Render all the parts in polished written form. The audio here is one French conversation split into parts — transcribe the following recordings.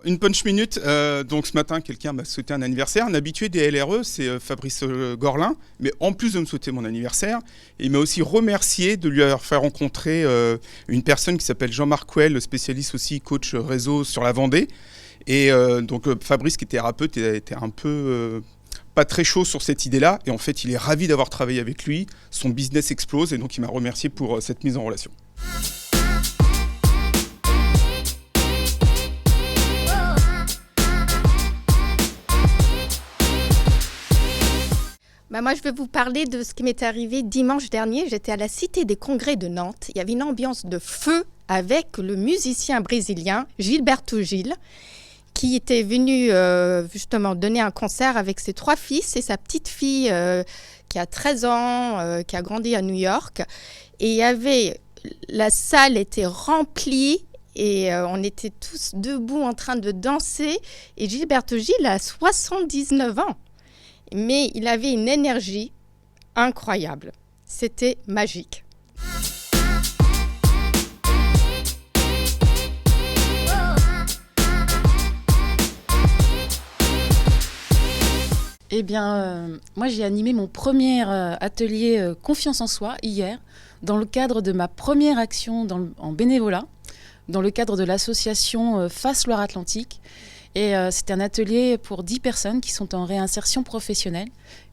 une punch minute. Donc ce matin, quelqu'un m'a souhaité un anniversaire. Un habitué des LRE, c'est Fabrice Gorlin. Mais en plus de me souhaiter mon anniversaire, il m'a aussi remercié de lui avoir fait rencontrer une personne qui s'appelle Jean-Marc Ouel, spécialiste aussi coach réseau sur la Vendée. Et donc Fabrice, qui est thérapeute, était un peu pas très chaud sur cette idée-là. Et en fait, il est ravi d'avoir travaillé avec lui. Son business explose et donc il m'a remercié pour cette mise en relation. Moi, je vais vous parler de ce qui m'est arrivé dimanche dernier. J'étais à la Cité des Congrès de Nantes. Il y avait une ambiance de feu avec le musicien brésilien Gilberto Gil, qui était venu justement donner un concert avec ses 3 fils et sa petite fille qui a 13 ans, qui a grandi à New York. Et la salle était remplie et on était tous debout en train de danser. Et Gilberto Gil a 79 ans. Mais il avait une énergie incroyable. C'était magique. Eh bien, moi j'ai animé mon premier atelier Confiance en soi hier, dans le cadre de ma première action en bénévolat, dans le cadre de l'association Face Loire-Atlantique. Et c'était un atelier pour 10 personnes qui sont en réinsertion professionnelle.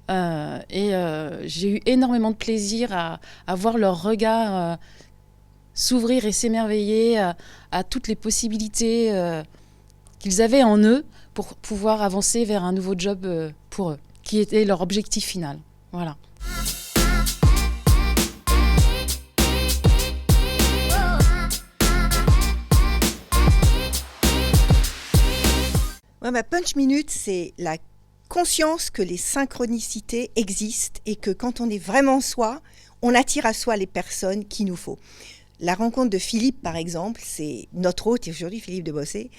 J'ai eu énormément de plaisir à voir leur regard s'ouvrir et s'émerveiller à toutes les possibilités qu'ils avaient en eux pour pouvoir avancer vers un nouveau job pour eux, qui était leur objectif final. Voilà. Ma punch minute, c'est la conscience que les synchronicités existent et que quand on est vraiment soi, on attire à soi les personnes qu'il nous faut. La rencontre de Philippe, par exemple, c'est notre hôte aujourd'hui, Philippe de Bossé.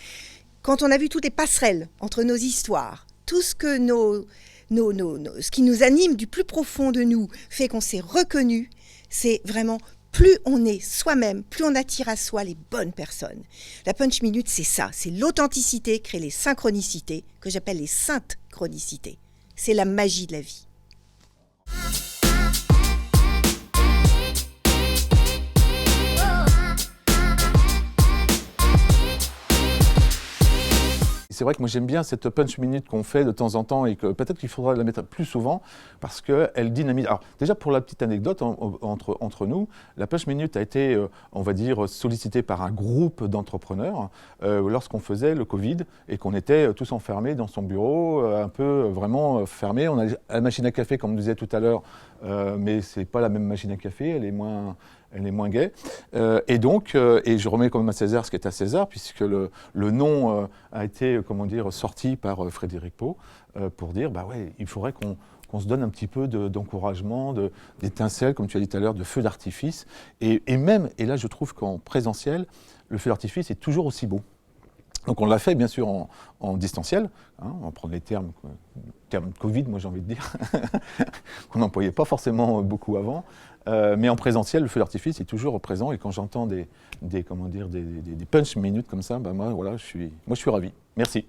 Quand on a vu toutes les passerelles entre nos histoires, tout ce que ce qui nous anime du plus profond de nous fait qu'on s'est reconnu, c'est vraiment... Plus on est soi-même, plus on attire à soi les bonnes personnes. La punch minute, c'est ça, c'est l'authenticité, créer les synchronicités, que j'appelle les saintes chronicités. C'est la magie de la vie. C'est vrai que moi j'aime bien cette punch minute qu'on fait de temps en temps et que peut-être qu'il faudra la mettre plus souvent parce qu'elle dynamise. Alors déjà pour la petite anecdote entre nous, la punch minute a été, on va dire, sollicitée par un groupe d'entrepreneurs lorsqu'on faisait le Covid et qu'on était tous enfermés dans son bureau, un peu vraiment fermés. On a la machine à café comme on disait tout à l'heure, mais c'est pas la même machine à café, elle est moins gaie. Et donc, et je remets quand même à César ce qui est à César, puisque le nom a été, sorti par Frédéric Pau, pour dire, il faudrait qu'on se donne un petit peu d'encouragement, d'étincelles, comme tu as dit tout à l'heure, de feux d'artifice. Et même, et là je trouve qu'en présentiel, le feu d'artifice est toujours aussi beau. Donc on l'a fait bien sûr en distanciel, on va prendre les termes Covid, moi j'ai envie de dire, qu'on n'employait pas forcément beaucoup avant, mais en présentiel, le feu d'artifice est toujours présent et quand j'entends des punch minutes comme ça, moi je suis ravi. Merci.